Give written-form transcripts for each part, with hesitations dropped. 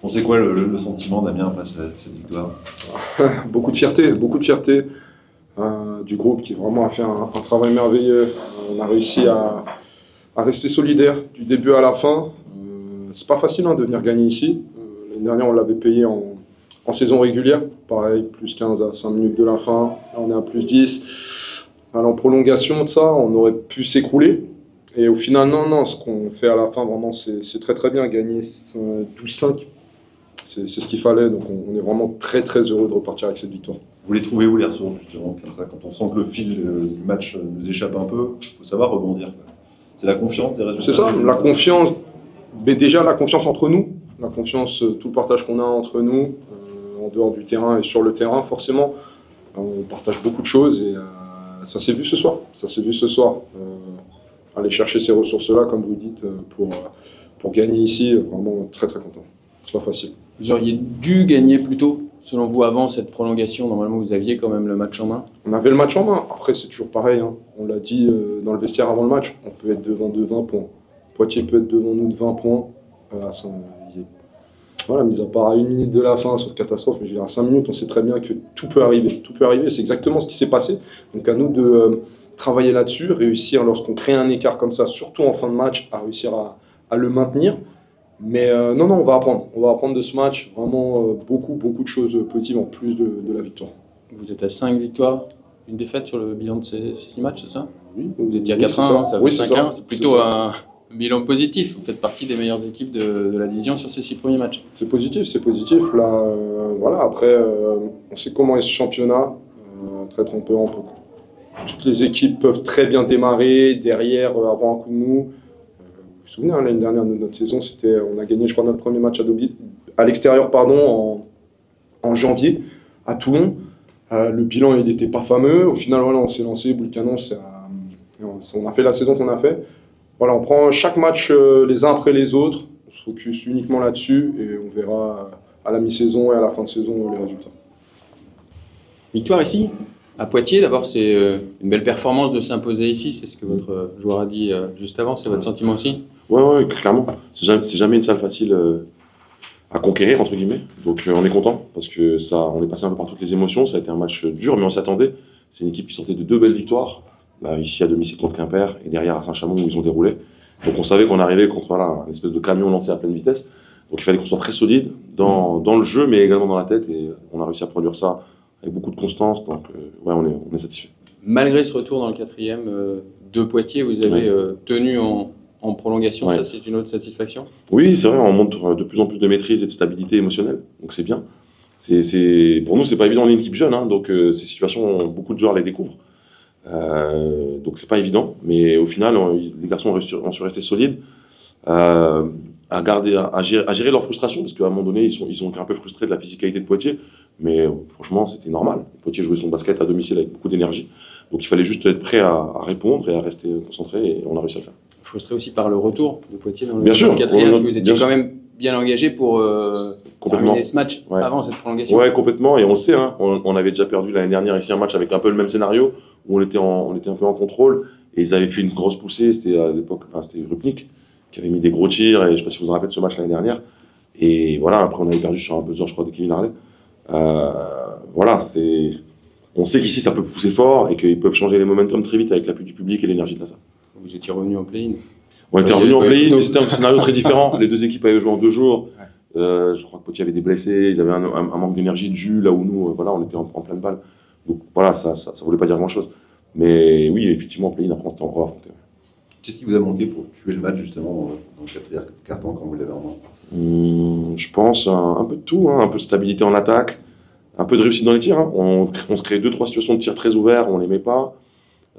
On sait quoi le sentiment, Damien, face à cette victoire? Beaucoup de fierté du groupe qui vraiment a fait un travail merveilleux. On a réussi à rester solidaire du début à la fin. C'est pas facile de venir gagner ici. L'année dernière, on l'avait payé en saison régulière. Pareil, plus 15 à 5 minutes de la fin. Là, on est à plus 10. Alors, en prolongation de ça, on aurait pu s'écrouler. Et au final, non, ce qu'on fait à la fin, vraiment, c'est très très bien. Gagner 12-5, c'est ce qu'il fallait. Donc, on est vraiment très très heureux de repartir avec cette victoire. Vous les trouvez où les ressources, justement, comme ça, quand on sent que le fil du match nous échappe un peu, il faut savoir rebondir. C'est la confiance des résultats. C'est ça, la confiance, mais déjà la confiance entre nous, la confiance, tout le partage qu'on a entre nous, en dehors du terrain et sur le terrain, forcément. On partage beaucoup de choses et ça s'est vu ce soir. Aller chercher ces ressources-là, comme vous dites, pour gagner ici, vraiment très très content. C'est pas facile. Vous auriez dû gagner plus tôt, selon vous, avant cette prolongation. Normalement, vous aviez quand même le match en main. On avait le match en main. Après, c'est toujours pareil. On l'a dit dans le vestiaire avant le match. On peut être devant de 20 points. Poitiers peut être devant nous de 20 points. Voilà, mis à part à 1 minute de la fin, sauf catastrophe, mais je veux dire, à 5 minutes, on sait très bien que tout peut arriver. Tout peut arriver. C'est exactement ce qui s'est passé. Donc, à nous de travailler là-dessus, réussir lorsqu'on crée un écart comme ça, surtout en fin de match, à réussir à le maintenir. Mais non, on va apprendre. On va apprendre de ce match vraiment beaucoup de choses positives en plus de la victoire. Vous êtes à 5 victoires, une défaite sur le bilan de ces 6 matchs, c'est ça? Oui. Vous étiez à 4-1, ça fait 5-1. C'est plutôt un bilan positif. Vous faites partie des meilleures équipes de la division sur ces 6 premiers matchs. C'est positif. Là, voilà. Après, on sait comment est ce championnat. Très trompeur. Toutes les équipes peuvent très bien démarrer, derrière, avoir un coup de mou. Vous vous souvenez, l'année dernière de notre saison, on a gagné, je crois, notre premier match à l'extérieur en janvier, à Toulon. Le bilan, il n'était pas fameux. Au final, voilà, on s'est lancé, boule canon, on a fait la saison qu'on a fait. Voilà, on prend chaque match les uns après les autres, on se focus uniquement là-dessus et on verra à la mi-saison et à la fin de saison les résultats. Victoire ici, à Poitiers. D'abord, c'est une belle performance de s'imposer ici, c'est ce que votre joueur a dit juste avant, c'est votre sentiment aussi? Ouais, clairement. C'est jamais une salle facile à conquérir, entre guillemets. Donc on est content parce que on est passé un peu par toutes les émotions. Ça a été un match dur, mais on s'attendait. C'est une équipe qui sortait de 2 belles victoires. Ici à domicile contre Quimper et derrière à Saint-Chamond où ils ont déroulé. Donc on savait qu'on arrivait contre un espèce de camion lancé à pleine vitesse. Donc il fallait qu'on soit très solide dans le jeu, mais également dans la tête. Et on a réussi à produire ça avec beaucoup de constance. Donc ouais, on est satisfait. Malgré ce retour dans le 4e de Poitiers, vous avez tenu en prolongation. Ouais. Ça, c'est une autre satisfaction? Oui, c'est vrai, on montre de plus en plus de maîtrise et de stabilité émotionnelle, donc c'est bien. Pour nous, c'est pas évident, on est une équipe jeune, donc ces situations, beaucoup de joueurs les découvrent. Donc c'est pas évident, mais au final, les garçons ont su rester solides, à gérer leur frustration, parce qu'à un moment donné, ils ont été un peu frustrés de la physicalité de Poitiers, mais franchement, c'était normal. Poitiers jouait son basket à domicile avec beaucoup d'énergie, donc il fallait juste être prêt à répondre et à rester concentré, et on a réussi à le faire. Frustré aussi par le retour de Poitiers dans le 4e, parce que vous étiez quand même bien engagé pour terminer ce match avant cette prolongation. Ouais, complètement, et on le sait, on avait déjà perdu l'année dernière ici un match avec un peu le même scénario, où on était un peu en contrôle, et ils avaient fait une grosse poussée, c'était à l'époque, c'était Rupnik, qui avait mis des gros tirs, et je ne sais pas si vous vous rappelez de ce match l'année dernière, et voilà, après on avait perdu sur un buzzer, je crois, de Kevin Harley. Voilà, on sait qu'ici ça peut pousser fort, et qu'ils peuvent changer les momentum très vite avec l'appui du public et l'énergie de la salle. Vous étiez revenu en play-in? On était revenu en play-in, mais c'était un scénario très différent. Les 2 équipes avaient joué en 2 jours. Je crois que Poitiers avait des blessés, ils avaient un manque d'énergie de jus, là où nous, voilà, on était en pleine balle. Donc voilà, ça voulait pas dire grand-chose. Mais oui, effectivement, en play-in, après, on s'était encore affronté. Qu'est-ce qui vous a manqué pour tuer le match, justement, dans le 4e quart-temps, quand vous l'avez en main? Je pense un peu de tout, un peu de stabilité en attaque, un peu de réussite dans les tirs. On se crée 2-3 situations de tir très ouverts, on les met pas.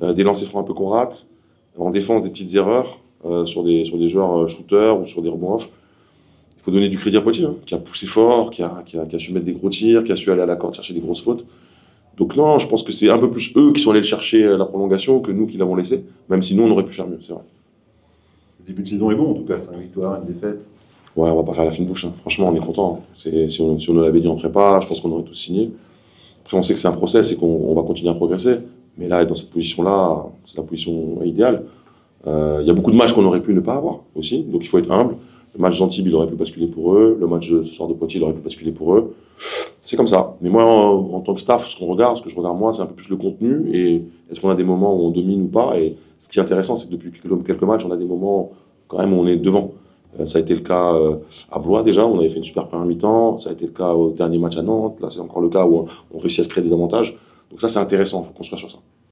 Des lancers francs un peu qu'on rate. En défense, des petites erreurs sur des joueurs shooters ou sur des rebonds off. Il faut donner du crédit à Poitiers, qui a poussé fort, qui a su mettre des gros tirs, qui a su aller à la corde chercher des grosses fautes. Donc non, je pense que c'est un peu plus eux qui sont allés chercher la prolongation que nous qui l'avons laissé, même si nous on aurait pu faire mieux, c'est vrai. Le début de saison est bon en tout cas, 5 victoires, une défaite. Ouais, on va pas faire la fine bouche, franchement on est content. Si on nous l'avait dit en prépa, je pense qu'on aurait tous signé. Après on sait que c'est un process et qu'on va continuer à progresser. Mais là, dans cette position-là, c'est la position idéale. Il y a beaucoup de matchs qu'on aurait pu ne pas avoir aussi, donc il faut être humble. Le match d'Antibes, il aurait pu basculer pour eux. Le match ce soir de Poitiers, il aurait pu basculer pour eux. C'est comme ça. Mais moi, en tant que staff, ce que je regarde moi, c'est un peu plus le contenu et est-ce qu'on a des moments où on domine ou pas. Et ce qui est intéressant, c'est que depuis quelques matchs, on a des moments quand même où on est devant. Ça a été le cas à Blois déjà, on avait fait une super première mi-temps. Ça a été le cas au dernier match à Nantes. Là, c'est encore le cas où on réussit à se créer des avantages. Donc ça, c'est intéressant, il faut construire sur ça.